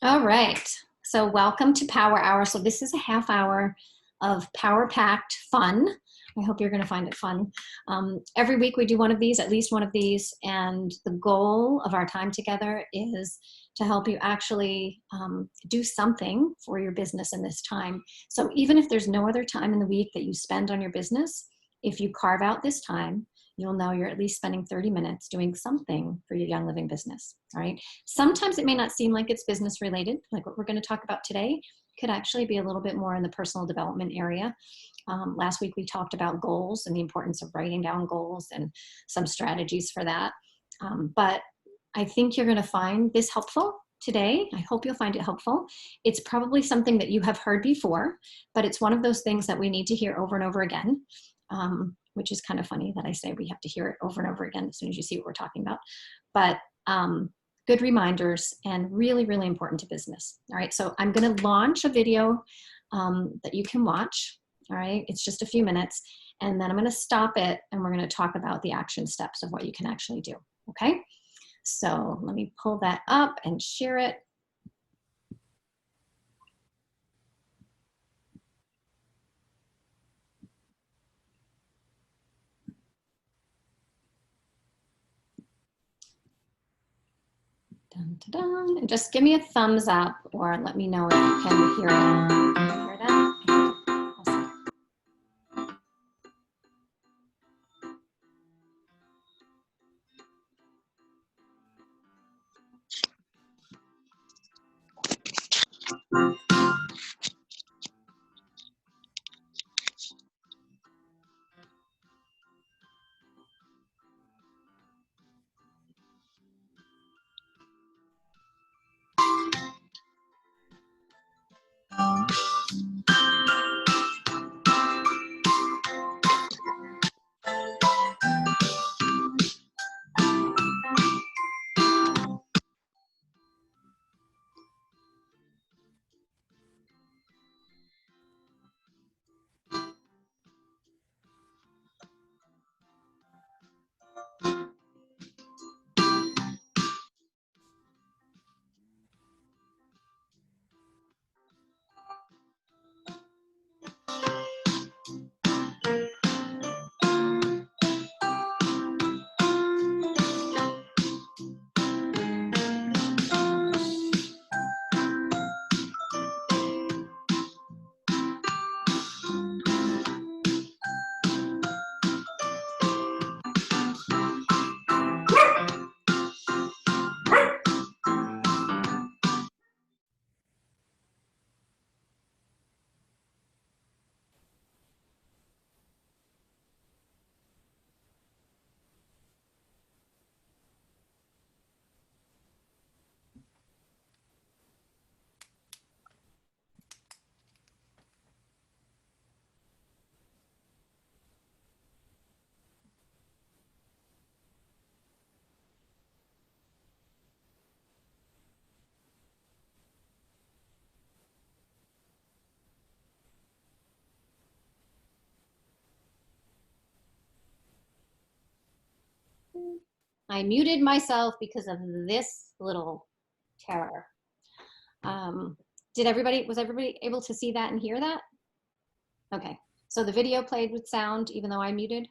All right. So welcome to Power Hour. So this is a half hour of power-packed fun. I hope you're going to find it fun. Every week we do one of these, at least one of these, and the goal of our time together is to help you actually do something for your business in this time. So even if there's no other time in the week that you spend on your business, if you carve out this time, you'll know you're at least spending 30 minutes doing something for your Young Living business, all right? Sometimes it may not seem like it's business related, like what we're going to talk about today could actually be a little bit more in the personal development area. Last week we talked about goals and the importance of writing down goals and some strategies for that. But I think you're going to find this helpful today. I hope you'll find it helpful. It's probably something that you have heard before, but it's one of those things that we need to hear over and over again. Which is kind of funny that I say we have to hear it over and over again as soon as you see what we're talking about. But good reminders and really, really important to business. All right, so I'm going to launch a video that you can watch. All right, it's just a few minutes, and then I'm going to stop it and we're going to talk about the action steps of what you can actually do. Okay, so let me pull that up and share it. Dun, dun, dun. And just give me a thumbs up or let me know if you can hear it. Can you hear that? Awesome. I muted myself because of this little terror. Was everybody able to see that and hear that? Okay, so the video played with sound even though I muted?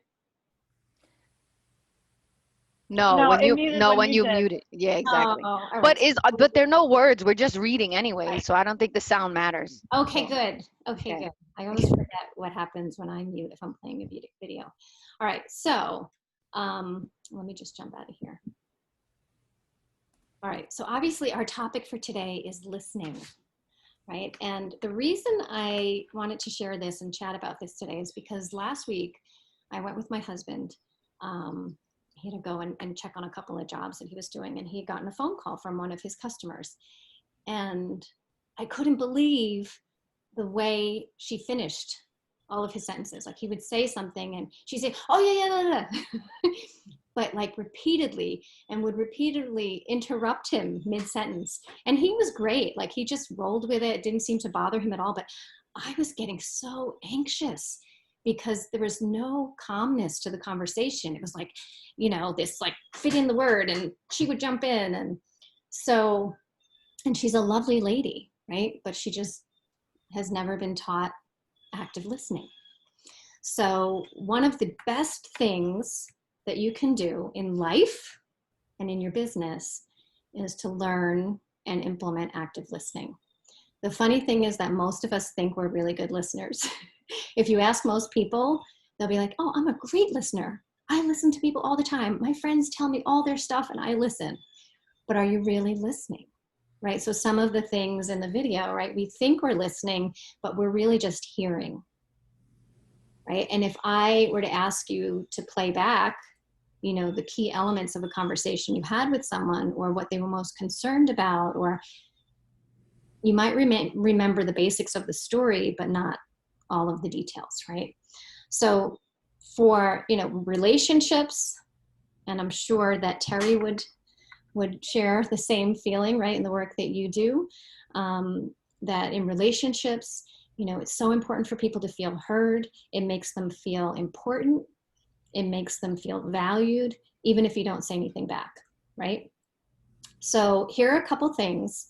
No, No, when it you muted no when when you you did. mute it. Yeah, exactly. Oh, all But right. there are no words. We're just reading anyway, Right. so I don't think the sound matters. Okay, So, good. Okay, okay. good. I always forget what happens when I mute if I'm playing a video. All right, so let me just jump out of here. All right, so obviously our topic for today is listening, right? And the reason I wanted to share this and chat about this today is because last week I went with my husband. He had to go and check on a couple of jobs that he was doing, and he had gotten a phone call from one of his customers. And I couldn't believe the way she finished all of his sentences. Like he would say something and she'd say, oh yeah, but like repeatedly, and would repeatedly interrupt him mid-sentence. And he was great. Like he just rolled with it. It didn't seem to bother him at all. But I was getting so anxious because there was no calmness to the conversation. It was like, this like fit in the word, and she would jump in. And so And she's a lovely lady, right? But she just has never been taught active listening. So one of the best things that you can do in life and in your business is to learn and implement active listening. The funny thing is that most of us think we're really good listeners. If you ask most people, they'll be like, oh, I'm a great listener. I listen to people all the time. My friends tell me all their stuff and I listen. But are you really listening? Right? So some of the things in the video, right, we think we're listening, but we're really just hearing. Right? And if I were to ask you to play back, you know, the key elements of a conversation you had with someone, or what they were most concerned about, or you might remember the basics of the story, but not all of the details, right? So for, you know, relationships, and I'm sure that Terry would share the same feeling, right, in the work that you do, that in relationships, you know, it's so important for people to feel heard. It makes them feel important. It makes them feel valued, even if you don't say anything back, right? So here are a couple things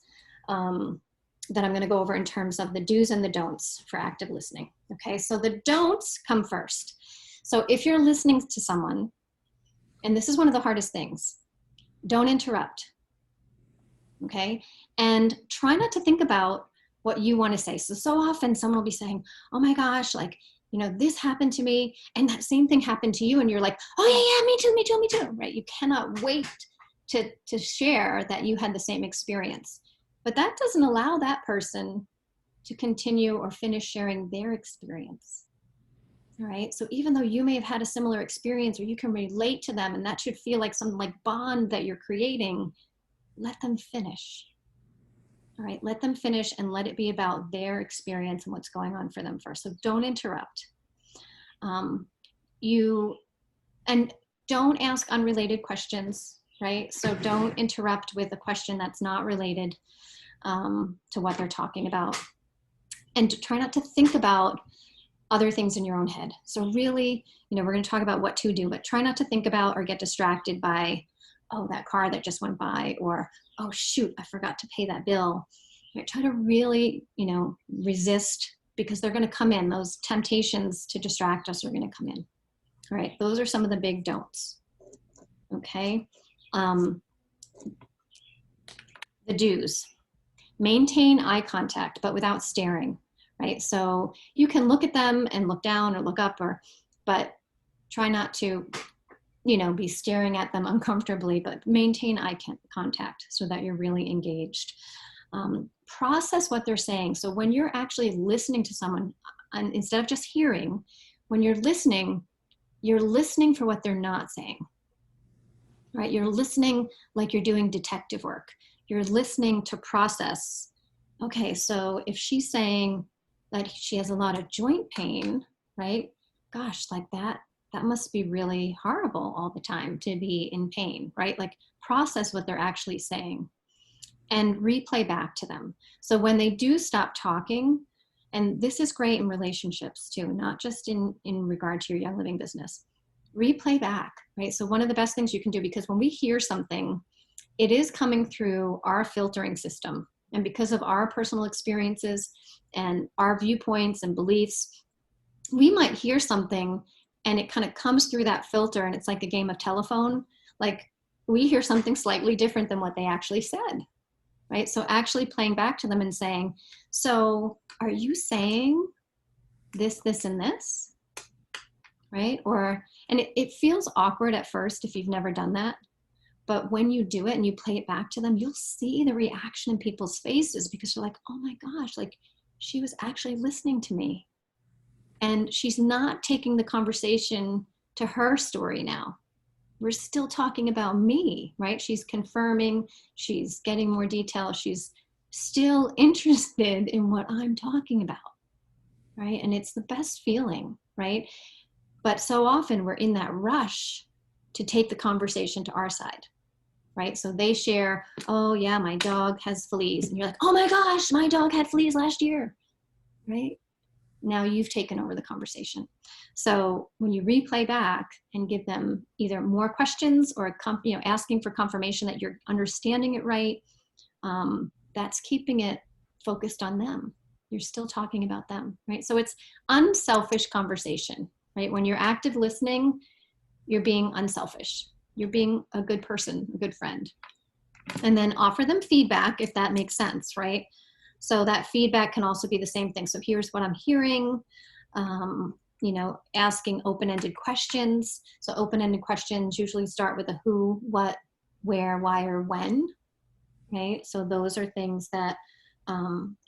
that I'm going to go over in terms of the do's and the don'ts for active listening. Okay, so the don'ts come first. So if you're listening to someone, and this is one of the hardest things, don't interrupt. Okay, and try not to think about what you want to say. So often someone will be saying, oh my gosh, like, you know, this happened to me and that same thing happened to you. And you're like, oh yeah, me too, me too, me too, right? You cannot wait to share that you had the same experience. But that doesn't allow that person to continue or finish sharing their experience. All right. So even though you may have had a similar experience, or you can relate to them, and that should feel like some like bond that you're creating, let them finish. All right. Let them finish and let it be about their experience and what's going on for them first. So don't interrupt. And don't ask unrelated questions, right? So don't interrupt with a question that's not related to what they're talking about. And try not to think about other things in your own head. So really, you know, we're going to talk about what to do, but try not to think about or get distracted by, oh, that car that just went by, or, oh, shoot, I forgot to pay that bill. Right? Try to really, you know, resist, because they're going to come in. Those temptations to distract us are going to come in. All right, those are some of the big don'ts. Okay. The do's. Maintain eye contact, but without staring, right? So you can look at them and look down or look up, but try not to, you know, be staring at them uncomfortably, but maintain eye contact so that you're really engaged. Process what they're saying. So when you're actually listening to someone, and instead of just hearing, when you're listening for what they're not saying, right? You're listening like you're doing detective work. You're listening to process. Okay, so if she's saying that she has a lot of joint pain, right? Gosh, like that must be really horrible all the time to be in pain, right? Like process what they're actually saying and replay back to them. So when they do stop talking, and this is great in relationships too, not just in regard to your Young Living business, replay back, right? So one of the best things you can do, because when we hear something, it is coming through our filtering system. And because of our personal experiences and our viewpoints and beliefs, we might hear something and it kind of comes through that filter, and it's like a game of telephone. Like we hear something slightly different than what they actually said, right? So actually playing back to them and saying, so are you saying this, this, and this, right? And it feels awkward at first if you've never done that. But when you do it and you play it back to them, you'll see the reaction in people's faces, because they're like, oh my gosh, like she was actually listening to me. And she's not taking the conversation to her story now. We're still talking about me, right? She's confirming, she's getting more detail, she's still interested in what I'm talking about, right? And it's the best feeling, right? But so often we're in that rush to take the conversation to our side, right? So they share, oh yeah, my dog has fleas. And you're like, oh my gosh, my dog had fleas last year, right? Now you've taken over the conversation. So when you replay back and give them either more questions or asking for confirmation that you're understanding it right, that's keeping it focused on them. You're still talking about them, right? So it's unselfish conversation, right? When you're active listening, you're being unselfish. You're being a good person, a good friend. And then offer them feedback if that makes sense, right? So that feedback can also be the same thing. So here's what I'm hearing, asking open-ended questions. So open-ended questions usually start with a who, what, where, why, or when, right? So those are things that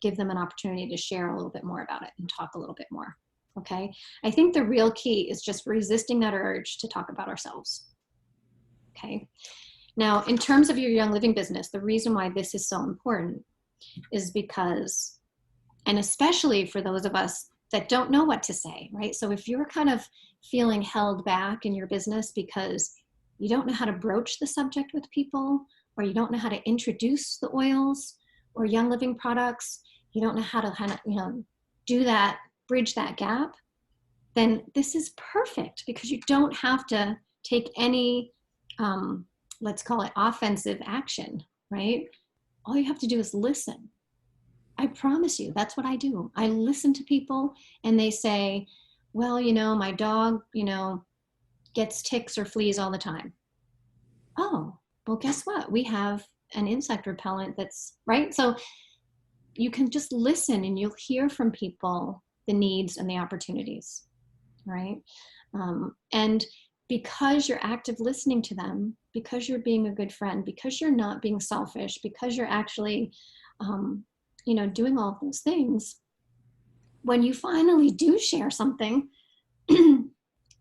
give them an opportunity to share a little bit more about it and talk a little bit more, okay? I think the real key is just resisting that urge to talk about ourselves, okay? Now, in terms of your Young Living business, the reason why this is so important is because, and especially for those of us that don't know what to say, right? So if you're kind of feeling held back in your business because you don't know how to broach the subject with people, or you don't know how to introduce the oils or Young Living products, you don't know how to do that, bridge that gap, then this is perfect because you don't have to take any let's call it offensive action, right? All you have to do is listen. I promise you, that's what I do. I listen to people and they say, well, my dog, gets ticks or fleas all the time. Oh, well, guess what? We have an insect repellent that's, right? So you can just listen and you'll hear from people the needs and the opportunities, right? And because you're active listening to them, because you're being a good friend, because you're not being selfish, because you're actually, doing all of those things, when you finally do share something,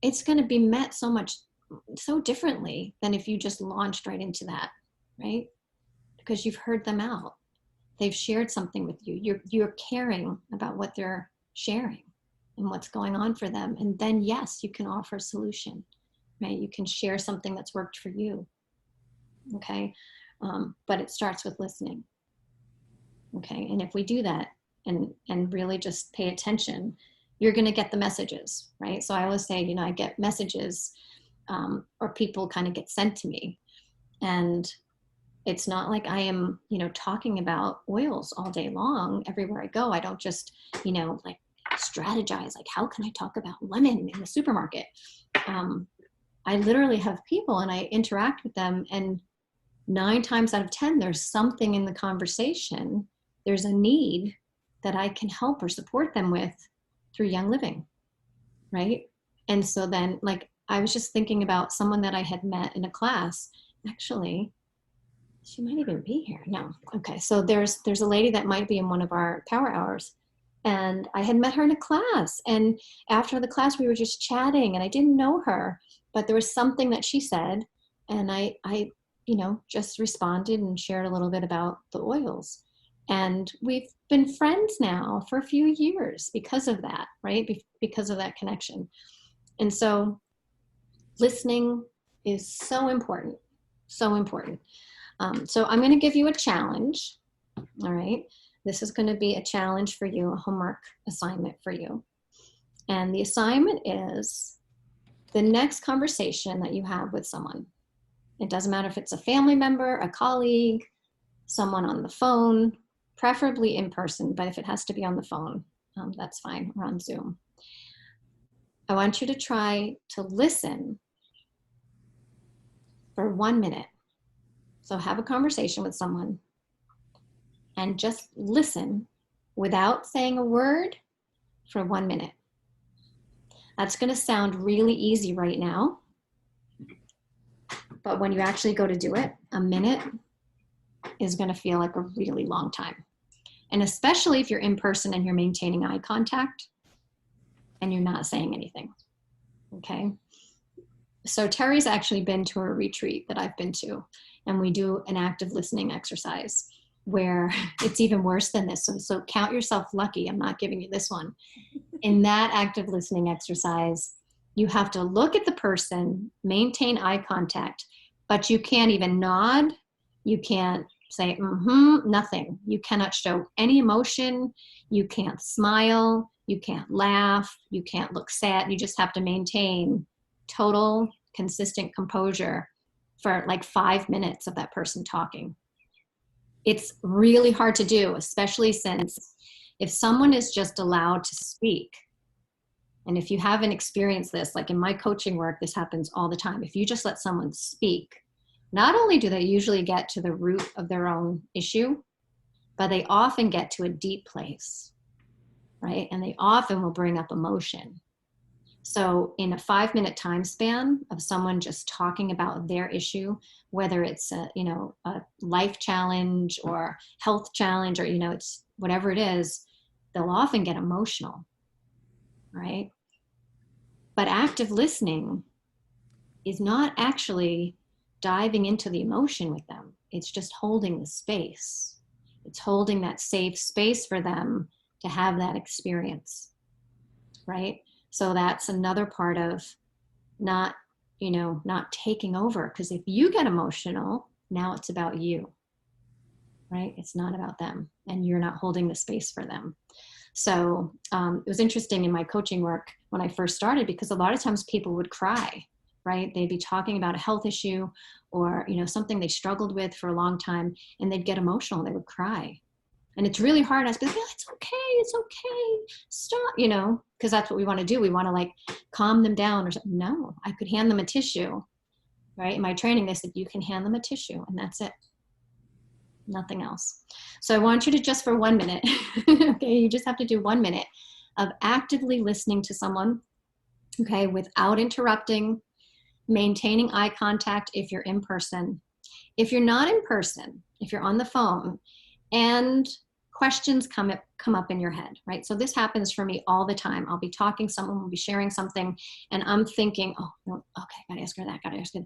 it's going to be met so differently than if you just launched right into that, right? Because you've heard them out. They've shared something with you. You're caring about what they're sharing and what's going on for them. And then, yes, you can offer a solution, right? You can share something that's worked for you, okay? But it starts with listening, okay? And if we do that and really just pay attention, you're gonna get the messages, right? So I always say, I get messages or people kind of get sent to me. And it's not like I am, talking about oils all day long everywhere I go. I don't just, like strategize, like how can I talk about lemon in the supermarket? I literally have people and I interact with them, and 9 times out of 10, there's something in the conversation. There's a need that I can help or support them with through Young Living, right? And so then, like, I was just thinking about someone that I had met in a class. Actually, she might even be here. No. Okay. So there's a lady that might be in one of our power hours. And I had met her in a class. And after the class, we were just chatting and I didn't know her, but there was something that she said. And I just responded and shared a little bit about the oils. And we've been friends now for a few years because of that, right? Because of that connection. And so listening is so important, so important. So I'm going to give you a challenge. All right. This is going to be a challenge for you, a homework assignment for you. And the assignment is the next conversation that you have with someone. It doesn't matter if it's a family member, a colleague, someone on the phone, preferably in person, but if it has to be on the phone, that's fine, or on Zoom. I want you to try to listen for 1 minute. So have a conversation with someone and just listen without saying a word for 1 minute. That's going to sound really easy right now, but when you actually go to do it, a minute is going to feel like a really long time. And especially if you're in person and you're maintaining eye contact and you're not saying anything, okay? So Terry's actually been to a retreat that I've been to, and we do an active listening exercise where it's even worse than this. So count yourself lucky. I'm not giving you this one. In that active listening exercise, you have to look at the person, maintain eye contact, but you can't even nod. You can't say, nothing. You cannot show any emotion. You can't smile. You can't laugh. You can't look sad. You just have to maintain total consistent composure for like 5 minutes of that person talking. It's really hard to do, especially since if someone is just allowed to speak, and if you haven't experienced this, like in my coaching work, this happens all the time. If you just let someone speak, not only do they usually get to the root of their own issue, but they often get to a deep place, right? And they often will bring up emotion. So in a 5-minute time span of someone just talking about their issue, whether it's a life challenge or health challenge, or, it's whatever it is, they'll often get emotional, right? But active listening is not actually diving into the emotion with them. It's just holding the space. It's holding that safe space for them to have that experience, right? So that's another part of not taking over. Because if you get emotional, now it's about you, right? It's not about them, and you're not holding the space for them. So it was interesting in my coaching work when I first started, because a lot of times people would cry, right? They'd be talking about a health issue or, something they struggled with for a long time, and they'd get emotional. They would cry. And it's really hard. I was like, it's okay. Stop, because that's what we want to do. We want to like calm them down or something. No, I could hand them a tissue, right? In my training, they said, you can hand them a tissue and that's it. Nothing else. So I want you to just for 1 minute, okay, you just have to do 1 minute of actively listening to someone, okay, without interrupting, maintaining eye contact if you're in person. If you're not in person, if you're on the phone and questions come up in your head, right? So this happens for me all the time. I'll be talking, someone will be sharing something, and I'm thinking, oh, no, okay, gotta ask her that, gotta ask her.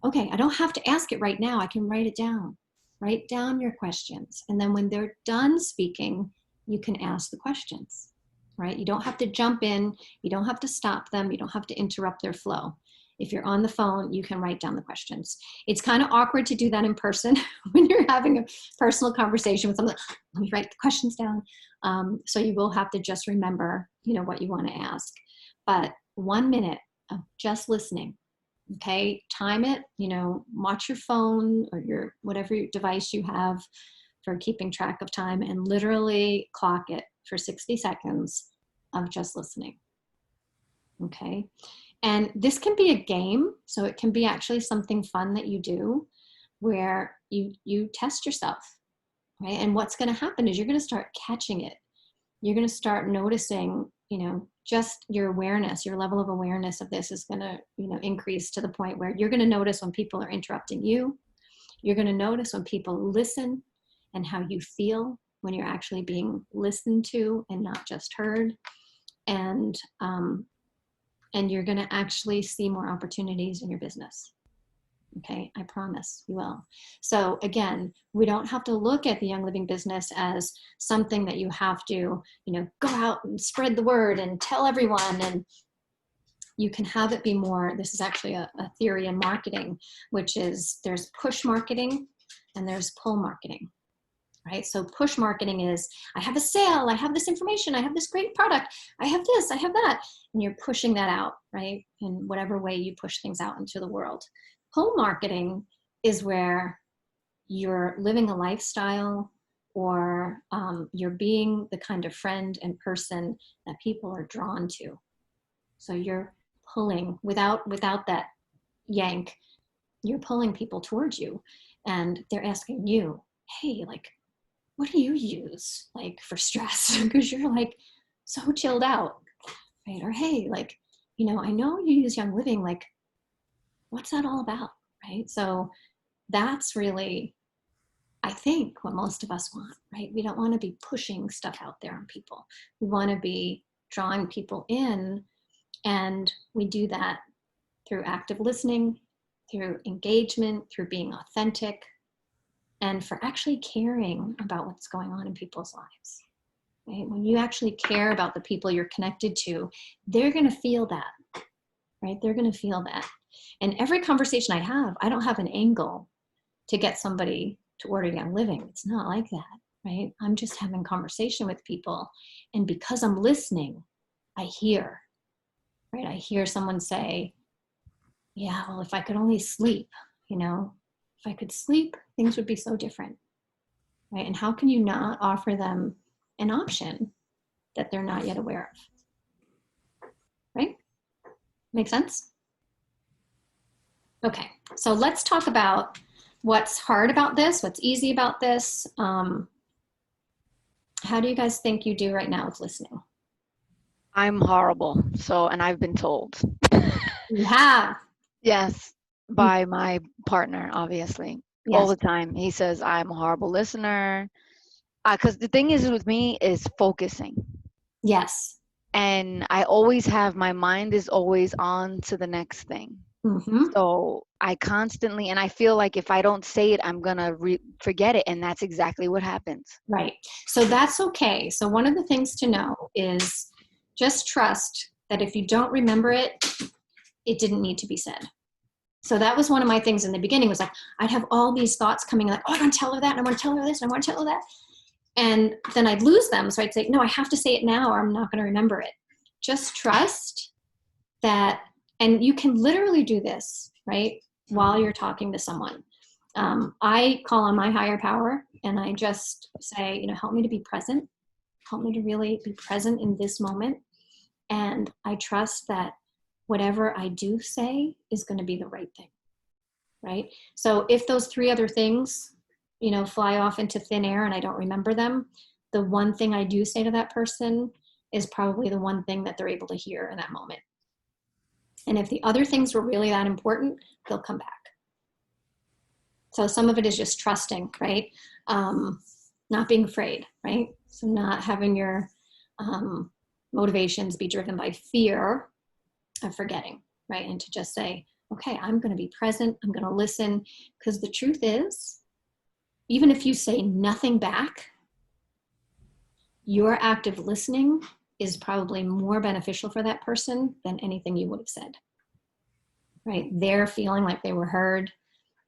Okay, I don't have to ask it right now. I can write it down. Write down your questions. And then when they're done speaking, you can ask the questions, right? You don't have to jump in. You don't have to stop them. You don't have to interrupt their flow. If you're on the phone, you can write down the questions. It's kind of awkward to do that in person when you're having a personal conversation with someone. Let me write the questions down. So you will have to just remember, what you want to ask. But 1 minute of just listening. Okay, time it, watch your phone or your whatever device you have for keeping track of time, and literally clock it for 60 seconds of just listening. Okay, and this can be a game, so it can be actually something fun that you do where you test yourself, right? And what's going to happen is you're going to start catching it. You're going to start noticing, just your awareness, your level of awareness of this is going to, increase to the point where you're going to notice when people are interrupting you. You're going to notice when people listen and how you feel when you're actually being listened to and not just heard. And you're going to actually see more opportunities in your business. Okay, I promise you will. So again, we don't have to look at the Young Living business as something that you have to, go out and spread the word and tell everyone. And you can have it be more, this is actually a theory in marketing, which is there's push marketing and there's pull marketing, right? So push marketing is, I have a sale, I have this information, I have this great product, I have this, I have that. And you're pushing that out, right? In whatever way you push things out into the world. Pull marketing is where you're living a lifestyle or you're being the kind of friend and person that people are drawn to. So you're pulling without that yank, you're pulling people towards you, and they're asking you, hey, like, what do you use like for stress? Because you're like so chilled out, right? Or hey, like, I know you use Young Living, like, what's that all about? Right? So that's really, I think, what most of us want, right? We don't want to be pushing stuff out there on people. We want to be drawing people in, and we do that through active listening, through engagement, through being authentic, and for actually caring about what's going on in people's lives. Right? When you actually care about the people you're connected to, they're going to feel that, right? They're going to feel that. And every conversation I have, I don't have an angle to get somebody to order Young Living. It's not like that, right? I'm just having conversation with people. And because I'm listening, I hear, right? I hear someone say, yeah, well, if I could only sleep, if I could sleep, things would be so different. right? And how can you not offer them an option that they're not yet aware of, right? Make sense? Okay, so let's talk about what's hard about this, what's easy about this. How do you guys think you do right now with listening? I'm horrible. So, and I've been told. You have. Yes, by my partner, obviously, all Yes. the time. He says I'm a horrible listener. Because the thing is with me is focusing. Yes. And I always have, my mind is always on to the next thing. Mm-hmm. So I constantly, and I feel like if I don't say it, I'm going to forget it. And that's exactly what happens. Right. So that's okay. So one of the things to know is just trust that if you don't remember it, it didn't need to be said. So that was one of my things in the beginning was like, I'd have all these thoughts coming like, oh, I want to tell her that, and I want to tell her this, and I want to tell her that. And then I'd lose them. So I'd say, no, I have to say it now or I'm not going to remember it. Just trust that, and you can literally do this, right? While you're talking to someone. I call on my higher power and I just say, help me to be present. Help me to really be present in this moment. And I trust that whatever I do say is going to be the right thing, right? So if those three other things, fly off into thin air and I don't remember them, the one thing I do say to that person is probably the one thing that they're able to hear in that moment. And if the other things were really that important, they'll come back. So some of it is just trusting, right? Not being afraid, right? So not having your motivations be driven by fear of forgetting, right? And to just say, okay, I'm going to be present. I'm going to listen. Because the truth is, even if you say nothing back, your active listening is probably more beneficial for that person than anything you would have said, right? They're feeling like they were heard,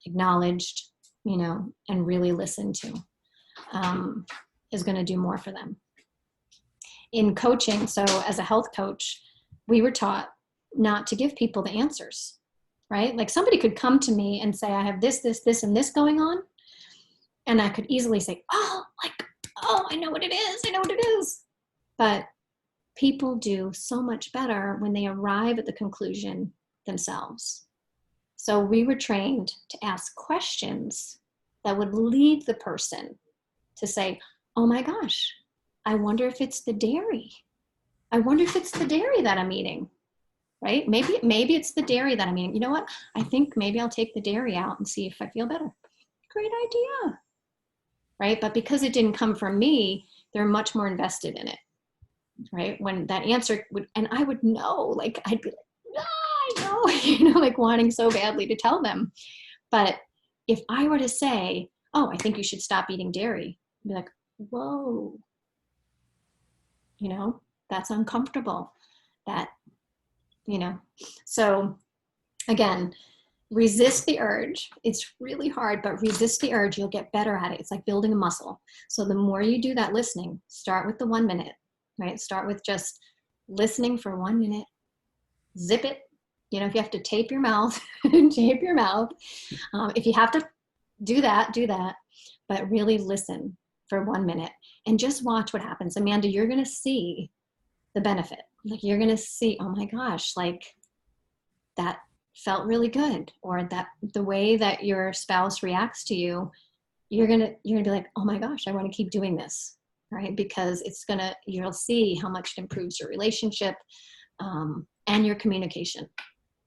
acknowledged, and really listened to, is going to do more for them. In coaching, so as a health coach, we were taught not to give people the answers, right? Like somebody could come to me and say, I have this, this, this, and this going on. And I could easily say, oh, I know what it is. I know what it is. But people do so much better when they arrive at the conclusion themselves. So we were trained to ask questions that would lead the person to say, oh my gosh, I wonder if it's the dairy. I wonder if it's the dairy that I'm eating, right? Maybe it's the dairy that I'm eating. You know what? I think maybe I'll take the dairy out and see if I feel better. Great idea, right? But because it didn't come from me, they're much more invested in it, right? When that answer would, and I would know, like, I'd be like, I know, like wanting so badly to tell them. But if I were to say, oh, I think you should stop eating dairy, I'd be like, whoa, that's uncomfortable. That, so again, resist the urge. It's really hard, but resist the urge. You'll get better at it. It's like building a muscle. So the more you do that listening, start with the 1 minute, right? Start with just listening for 1 minute, zip it. If you have to tape your mouth, tape your mouth. If you have to do that, but really listen for 1 minute and just watch what happens. Amanda, you're going to see the benefit. Like you're going to see, oh my gosh, like that felt really good, or that the way that your spouse reacts to you, you're gonna be like, oh my gosh, I want to keep doing this, right? Because you'll see how much it improves your relationship and your communication,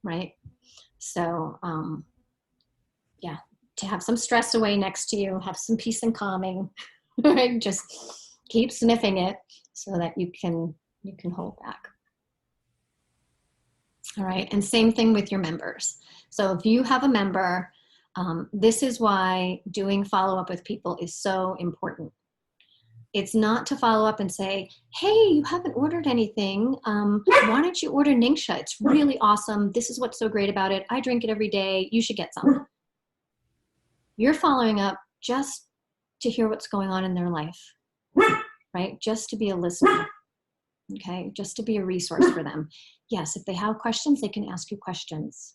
right? So yeah, to have some stress away next to you, have some peace and calming, right? Just keep sniffing it so that you can hold back. All right, and same thing with your members. So if you have a member, this is why doing follow-up with people is so important. It's not to follow up and say, hey, you haven't ordered anything. Why don't you order Ningxia? It's really awesome. This is what's so great about it. I drink it every day. You should get some. You're following up just to hear what's going on in their life, right? Just to be a listener. Okay, just to be a resource for them. Yes, if they have questions, they can ask you questions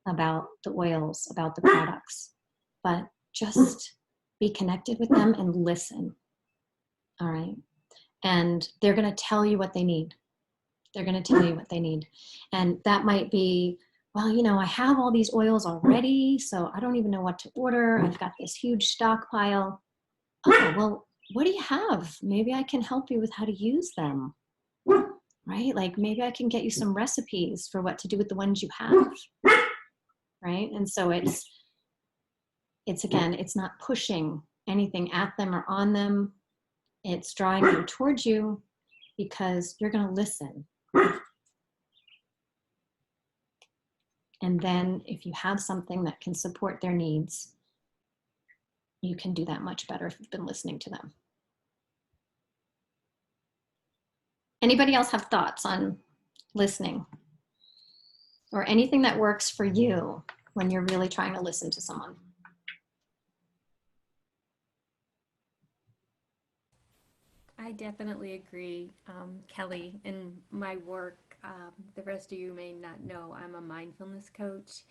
about the oils, about the products, but just be connected with them and listen. All right. And they're going to tell you what they need. They're going to tell you what they need. And that might be, well, you know, I have all these oils already, so I don't even know what to order. I've got this huge stockpile. Oh, well, what do you have? Maybe I can help you with how to use them, right? Like maybe I can get you some recipes for what to do with the ones you have, right? And so it's again, it's not pushing anything at them or on them. It's drawing them towards you because you're going to listen. And then if you have something that can support their needs, you can do that much better if you've been listening to them. Anybody else have thoughts on listening? Or anything that works for you when you're really trying to listen to someone? I definitely agree, Kelly. In my work, the rest of you may not know, I'm a mindfulness coach.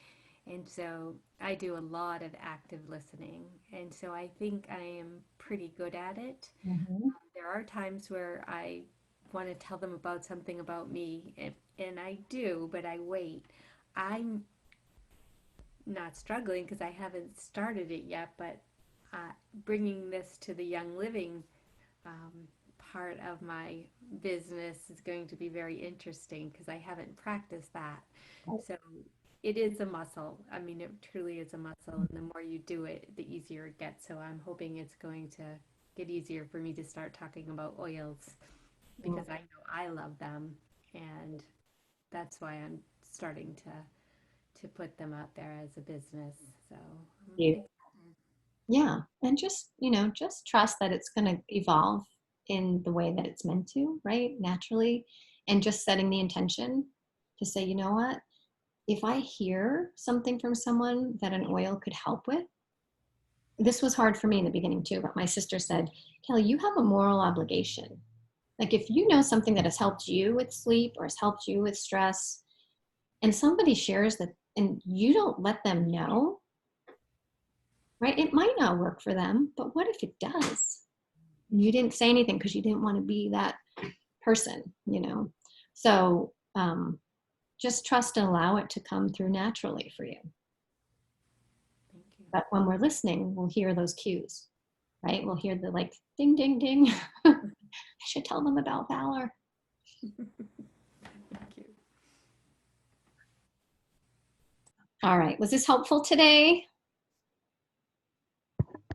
And so I do a lot of active listening. And so I think I am pretty good at it. Mm-hmm. There are times where I want to tell them about something about me, and I do, but I wait. I'm not struggling because I haven't started it yet, but bringing this to the Young Living um, part of my business is going to be very interesting because I haven't practiced that. So it is a muscle. I mean, it truly is a muscle. And the more you do it, the easier it gets. So I'm hoping it's going to get easier for me to start talking about oils because I know I love them. And that's why I'm starting to put them out there as a business. So Yeah. Yeah. And just, you know, just trust that it's going to evolve in the way that it's meant to, right? Naturally. And just setting the intention to say, you know what? If I hear something from someone that an oil could help with, this was hard for me in the beginning too, but my sister said, Kelly, you have a moral obligation. Like if you know something that has helped you with sleep or has helped you with stress, and somebody shares that and you don't let them know, right? It might not work for them, but what if it does? You didn't say anything because you didn't want to be that person, you know? So just trust and allow it to come through naturally for you. thank you. But when we're listening, we'll hear those cues, right? We'll hear the like ding, ding, ding. I should tell them about Valor. Thank you. All right. Was this helpful today?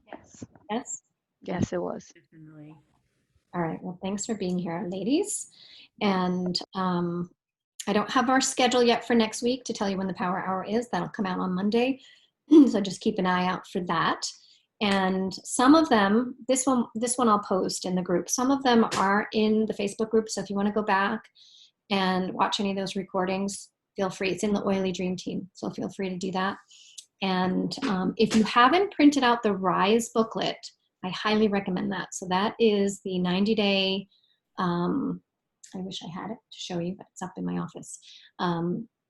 Yes. Yes. Yes, it was. Definitely. All right. Well, thanks for being here, ladies. And I don't have our schedule yet for next week to tell you when the Power Hour is. That'll come out on Monday. So just keep an eye out for that. And some of them, this one I'll post in the group. Some of them are in the Facebook group. So if you want to go back and watch any of those recordings, feel free. It's in the Oily Dream Team. So feel free to do that. And if you haven't printed out the Rise booklet, I highly recommend that. So that is the 90-day, I wish I had it to show you, but it's up in my office.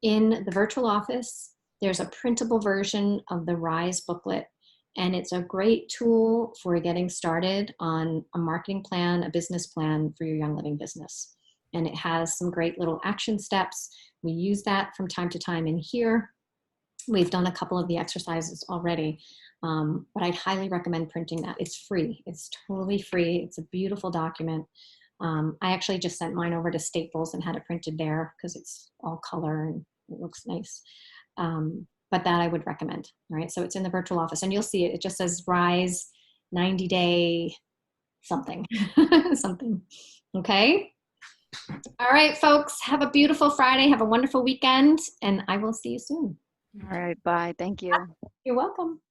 In the virtual office, there's a printable version of the Rise booklet, and it's a great tool for getting started on a marketing plan, a business plan for your Young Living business. And it has some great little action steps. We use that from time to time in here. We've done a couple of the exercises already, but I'd highly recommend printing that. It's free. It's totally free. It's a beautiful document. I actually just sent mine over to Staples and had it printed there because it's all color and it looks nice. But that I would recommend. All right, so it's in the virtual office and you'll see it. It just says Rise 90-day something, something. Okay. All right, folks, have a beautiful Friday. Have a wonderful weekend, and I will see you soon. All right. Bye. Thank you. You're welcome.